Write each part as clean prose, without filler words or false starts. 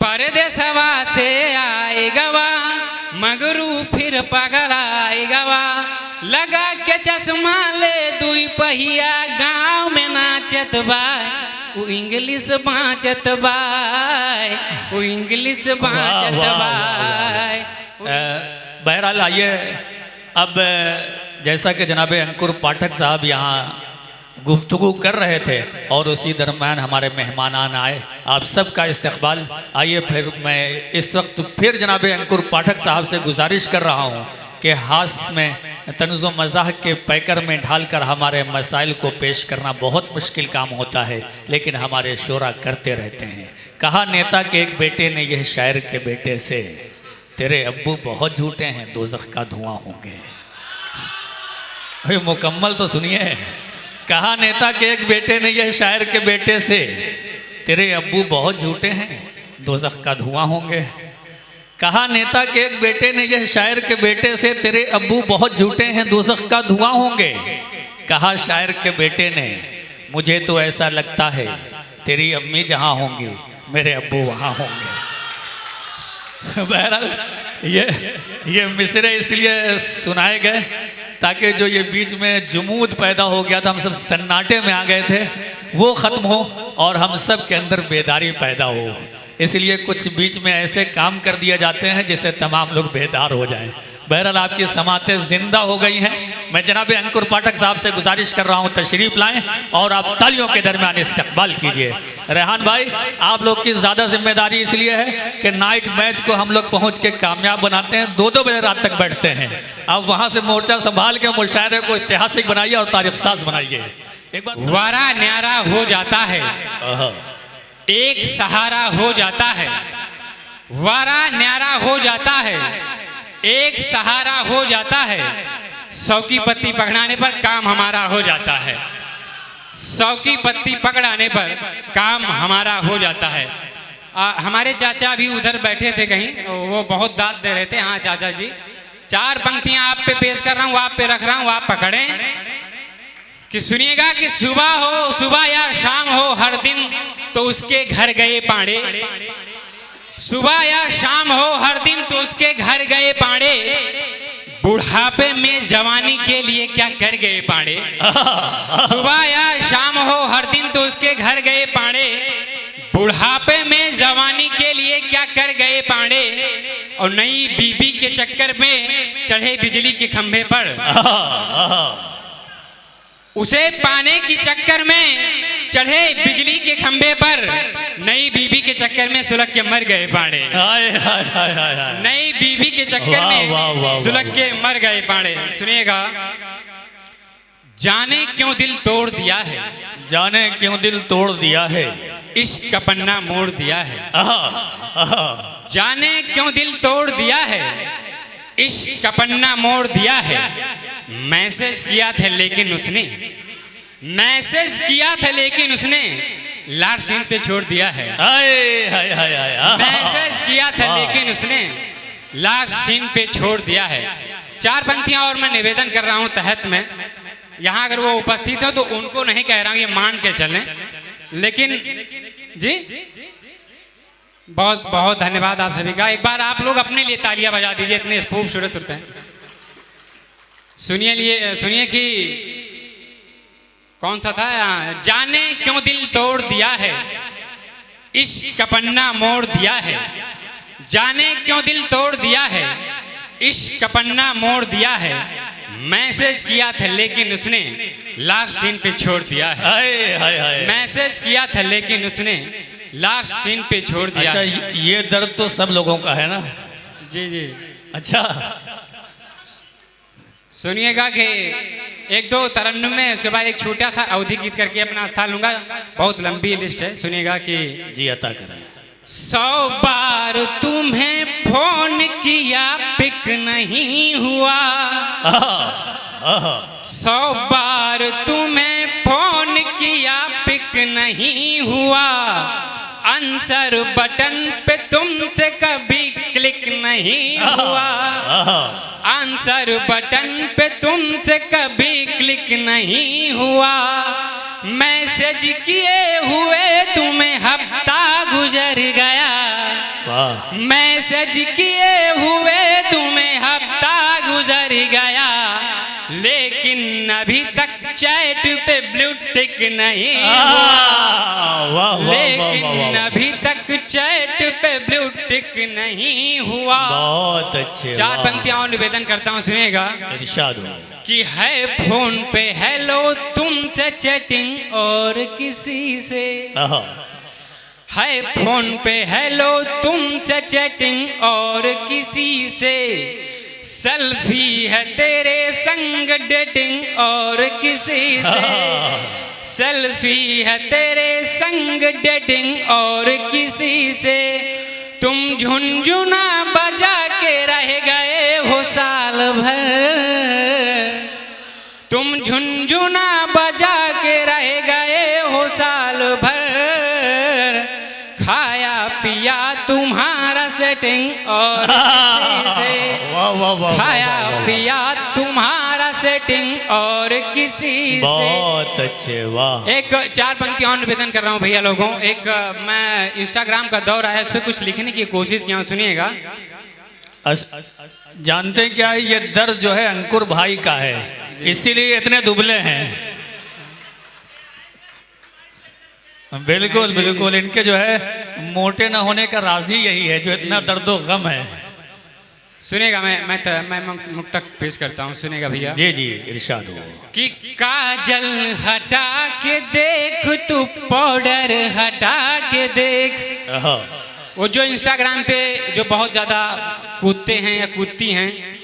परदेसवा से आए गवा मगरू फिर पगड़ाए गवा लगा के चश्मा ले दुई पहिया गाँव में नाचत बाय वो इंग्लिश बाँचत बाय वो इंग्लिश बाँचत बाय। बहरहाल आइए अब जैसा कि जनाब अंकुर पाठक साहब यहाँ गुफ्तगू कर रहे थे और उसी दरम्यान हमारे मेहमान आए, आप सबका इस्तकबाल। आइए फिर मैं इस वक्त फिर जनाब अंकुर पाठक साहब से गुजारिश कर रहा हूँ कि हास्य में तन्ज़ो मज़ाह के पैकर में ढालकर हमारे मसाइल को पेश करना बहुत मुश्किल काम होता है, लेकिन हमारे शोरा करते रहते हैं। कहा नेता के एक बेटे ने यह शायर के बेटे से, तेरे अब्बू बहुत झूठे हैं दोज़ख का धुआं होंगे। मुकम्मल तो सुनिए। कहा नेता के एक बेटे ने यह शायर के बेटे से, तेरे अब्बू बहुत झूठे हैं दोज़ख का धुआं होंगे। कहा नेता के एक बेटे ने यह शायर के बेटे से, तेरे अब्बू बहुत झूठे हैं दोज़ख का धुआं होंगे। कहा शायर के बेटे ने, मुझे तो ऐसा लगता है तेरी अम्मी जहाँ होंगी मेरे अब्बू वहाँ होंगे। बहरहाल ये मिसरे इसलिए सुनाए गए ताकि जो ये बीच में जुमूद पैदा हो गया था, हम सब सन्नाटे में आ गए थे, वो ख़त्म हो और हम सब के अंदर बेदारी पैदा हो। इसलिए कुछ बीच में ऐसे काम कर दिए जाते हैं जिससे तमाम लोग बेदार हो जाएं। बहरहाल आपकी समातें ज़िंदा हो गई हैं। मैं जनाब अंकुर पाठक साहब से गुजारिश कर रहा हूं तशरीफ़ लाएं और आप तालियों के दरमियान इस्तकबाल कीजिए। रेहान भाई, आप लोग की ज़्यादा जिम्मेदारी इसलिए है कि नाइट मैच को हम लोग पहुंच के कामयाब बनाते हैं, 2-2 बजे रात तक बैठते हैं। अब वहाँ से मोर्चा संभाल के मुशायरे को ऐतिहासिक बनाइए और तारीख साज बनाइए। एक बार वारा न्यारा हो जाता है, एक सहारा हो जाता है। वारा न्यारा हो जाता है, एक सहारा हो जाता है। 100 की पत्ती पकड़ाने पर काम हमारा हो जाता है। 100 की पत्ती पकड़ाने पर काम हमारा हो जाता है। हमारे चाचा भी उधर बैठे थे कहीं, वो बहुत दाद दे रहे थे। हाँ चाचा जी, 4 पंक्तियां आप पे पेश कर रहा हूँ, आप पे रख रहा हूँ, आप पकड़ें कि सुनिएगा कि सुबह हो, सुबह या शाम हो, हर दिन तो उसके घर गए पांडे। सुबह या शाम हो, हर दिन तो उसके घर गए पांडे। बुढ़ापे में जवानी के लिए क्या कर गए पांडे। सुबह या शाम हो, हर दिन तो उसके घर गए पांडे। बुढ़ापे में जवानी के लिए क्या कर गए पांडे। और नई बीबी के चक्कर में चढ़े बिजली के खंभे पर। उसे पाने की चक्कर में चढ़े बिजली के खंभे पर। नई बीबी के चक्कर में सुलग के मर गए पांडे। नई बीबी के चक्कर में सुलग के मर गए पांडे। सुनिएगा, जाने क्यों दिल तोड़ दिया है, जाने क्यों दिल तोड़ दिया है, इश्क का पन्ना मोड़ दिया है। जाने क्यों दिल तोड़ दिया है, इश्क का पन्ना मोड़ दिया है। मैसेज किया था लेकिन उसने, मैसेज किया था लेकिन उसने लास्ट सीन पे छोड़ दिया है। मैसेज किया था लेकिन उसने लास्ट सीन पे छोड़ दिया है। 4 पंक्तियां और मैं निवेदन कर रहा हूं तहत में। यहां अगर वो उपस्थित हो तो उनको नहीं कह रहा हूं, ये मान के चलें। लेकिन जी बहुत बहुत धन्यवाद आप सभी का। एक बार आप लोग अपने लिए तालियां बजा दीजिए, इतने खूबसूरत होते हैं। सुनिए कि कौन सा था, जाने क्यों दिल तोड़ दिया है, इश्क का पन्ना मोड़ दिया है। जाने क्यों दिल तोड़ दिया है, इश्क का पन्ना मोड़ दिया है। मैसेज किया था लेकिन उसने लास्ट सीन पे छोड़ दिया है। मैसेज किया था लेकिन उसने लास्ट सीन पे छोड़ दिया। अच्छा, ये दर्द तो सब लोगों का है ना। जी जी। अच्छा सुनिएगा कि 1-2 तरन्नुम में, उसके बाद एक छोटा सा अवधि गीत करके अपना स्थान लूंगा। बहुत लंबी लिस्ट है। सुनिएगा कि जी अता करें। 100 बार तुम्हें फोन किया पिक नहीं हुआ। 100 बार तुम्हें फोन किया पिक नहीं हुआ। आंसर बटन पे तुमसे कभी क्लिक नहीं हुआ। आंसर बटन पे तुमसे कभी क्लिक नहीं हुआ। मैसेज किए हुए तुम्हें हफ्ता गुजर गया। वाह मैसेज किए हुए तुम्हें हफ्ता गुजर गया, लेकिन अभी तक चैट पे ब्लू टिक नहीं हुआ, लेकिन अभी तक चैट पे ब्लू टिक नहीं हुआ। बहुत अच्छे। चार पंक्तियां और निवेदन करता हूँ, सुनिएगा। इरशाद हो। कि है फोन पे हेलो तुमसे चैटिंग और किसी से, है फोन पे हेलो तुमसे चैटिंग और किसी से, सेल्फी है तेरे संग डेटिंग और किसी से, सेल्फी है तेरे संग डेटिंग और किसी से, तुम झुनझुना बजा के रह गए हो साल भर, तुम झुनझुना बजा के रह गए हो साल भर, खाया पिया तुम्हारा सेटिंग और किसी से, खाया पिया तुम्हारा सेटिंग और किसी से। बहुत अच्छे, वाह। एक चार पंक्तियां और निवेदन कर रहा हूँ भैया लोगों। एक मैं इंस्टाग्राम का दौर आया, उस पर कुछ लिखने की कोशिश किया हूँ, सुनिएगा। जानते हैं क्या, ये दर्द जो है अंकुर भाई का है, इसीलिए इतने दुबले हैं। बिल्कुल बिल्कुल, इनके जो है मोटे न होने का राज ही यही है, जो इतना दर्दो गम है। सुनेगा, मैं मुक्तक पेश करता हूँ, सुनेगा भैया। जी जी, इरशाद हो। कि काजल हटा के देख, तू पाउडर हटा के देख। वो जो इंस्टाग्राम पे जो बहुत ज्यादा कूदते हैं या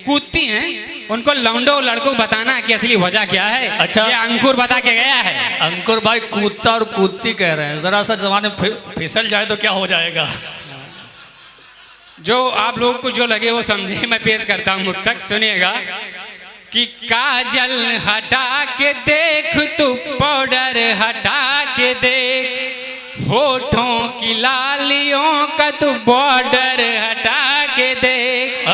कूदती हैं, उनको लौंडो लड़कों बताना कि असली वजह क्या है। अच्छा, ये अंकुर बता के गया है। अंकुर भाई कूदता और कूदती कह रहे हैं, जरा सा जमाने फिसल जाए तो क्या हो जाएगा। जो आप लोगों को जो लगे वो समझे, मैं पेश करता हूँ मुक्तक, सुनिएगा। कि काजल हटा के देख, तू पाउडर हटा के देख, होठों की लालियों का तू बॉर्डर हटा के देख,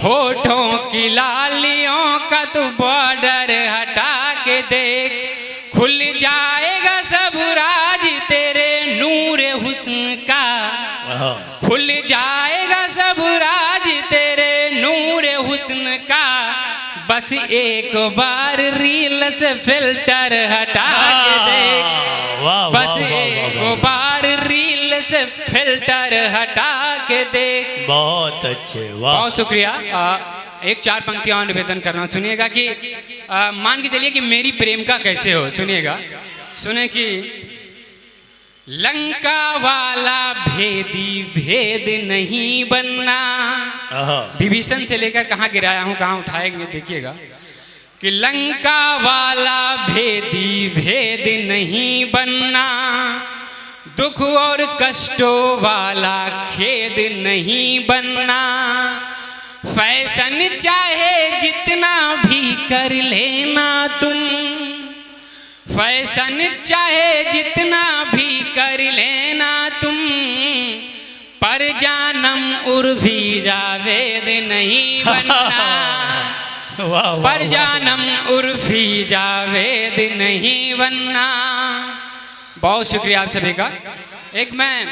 होठों की लालियों का तू बॉर्डर हटा के देख, खुल जाएगा सब राज तेरे नूर हुस्न का, खुल जाएगा सब राज तेरे नूर हुस्न का, बस एक बार रील से फिल्टर हटा के देख, बस एक बार रील से फिल्टर हटा के देख। बहुत अच्छे, वाह। बहुत शुक्रिया। एक चार पंक्तियां और निवेदन करना, सुनिएगा। कि मान के चलिए कि मेरी प्रेमिका कैसे हो, सुनिएगा। सुने कि लंका वाला भेदी भेद नहीं बनना, विभीषण से लेकर कहाँ गिराया हूँ, कहाँ उठाएंगे, देखिएगा। कि लंका वाला भेदी भेद नहीं बनना, दुख और कष्टों वाला खेद नहीं बनना, फैशन चाहे जितना भी कर लेना तुम, फैशन चाहे जितना भी कर लेना तुम, पर जानम उर्फी जावेद नहीं बनना, पर जानम उर्फी जावेद नहीं बनना। बहुत शुक्रिया आप सभी का। एक मैं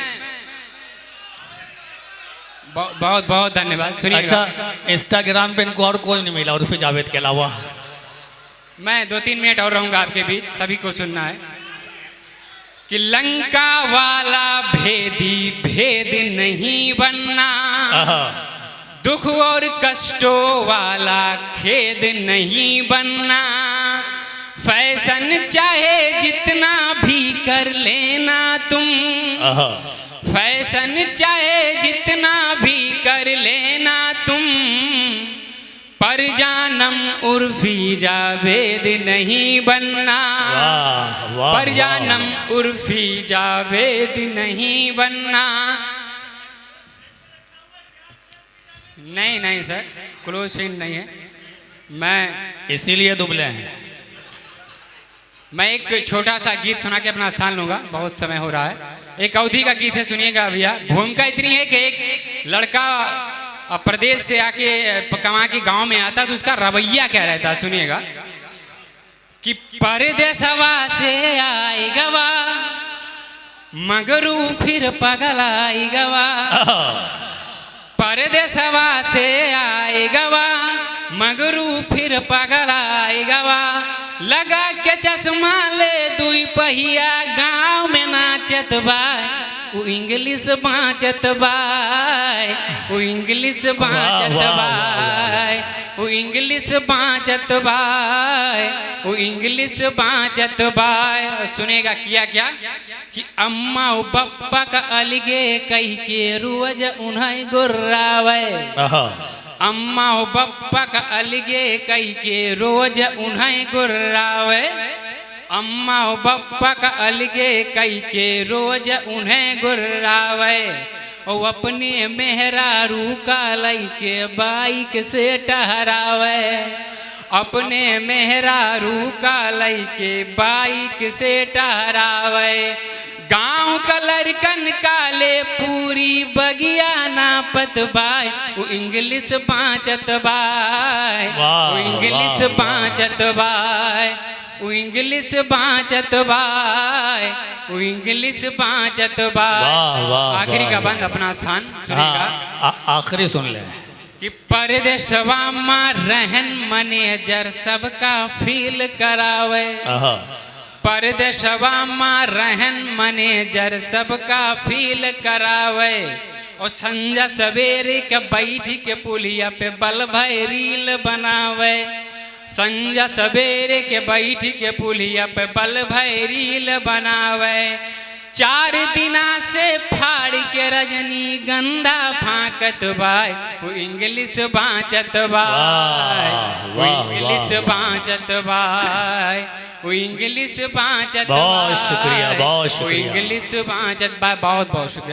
बहुत बहुत धन्यवाद, सुनिएगा। अच्छा, इंस्टाग्राम पे इनको और कोई नहीं मिला उर्फी जावेद के अलावा? मैं 2-3 मिनट और रहूंगा आपके बीच, सभी को सुनना है। कि लंका वाला भेदी भेद नहीं बनना, दुख और कष्टों वाला खेद नहीं बनना, फैशन चाहे जितना भी कर लेना तुम, फैशन चाहे जितना भी कर लेना तुम, पर जानम उर्फी जावेद नहीं बनना, पर जानम उर्फी जावेद नहीं बनना। नहीं सर, क्लोज फ्रेंड नहीं है मैं, इसीलिए दुबले हैं। मैं एक छोटा सा गीत सुना के अपना स्थान लूंगा, बहुत समय हो रहा है। एक अवधि का गीत है, सुनिएगा भैया। भूमिका इतनी है कि एक लड़का प्रदेश से आके कमा के गांव में आता तो उसका रवैया क्या रहता, सुनिएगा। कि परदेसवा से आई गवा, मगरू फिर पगल आई गवा, मगरू फिर पगड़ाई गवा, लगा के चश्मा ले दुई पहिया गाँव में नाचत बाय, वो इंग्लिश बाँचत बाय, वो इंग्लिश बाँचत बाय, वो इंग्लिश बाँचत बाय, वो इंग्लिश बाँचत बाय। सुनेगा किया क्या कि अम्मा और पप्पा का अलगे कही के रोज उन्हें गुर्रावे, अम्मा और पप्पा का अलगे कही के रोज उन्हें गुर्रावे, अम्मा और पप्पा का अलगे कही के रोज उन्हें गुर्रावे। और अपने मेहरारू का लई के बाइक से टहरावे, अपने मेहरारू का लई के बाइक से टहरावे। गाँव का लड़कन काले पूरी बगिया नापत बाय, वो इंग्लिश बाँचत बाय, वो इंग्लिश बाँचत बाय, वो इंग्लिश बाँचत बाय, वो इंग्लिश बाँचत बाय। आखिरी का बंद अपना स्थान सुनेगा। आखिरी सुन ले कि परदेशवा में रहन मैनेजर सबका फील करावे, परदेशवा में रहन मैनेजर सबका फील करावे। और संजा सवेरे के बैठ के पुलिया पे बल भई रील बनावे, संजा सवेरे के बैठ के पुलिया पे बल भई रील बनावे। 4 दिना से फाड़ के रजनी गंधा फाकत बाय, वो इंग्लिश बाँचत बाय, वो इंग्लिश बाँचत बाय, वो इंग्लिश बाँचत बाय। बहुत शुक्रिया, बहुत शुक्रिया। वो इंग्लिश बाँचत बाय। बहुत बहुत शुक्रिया।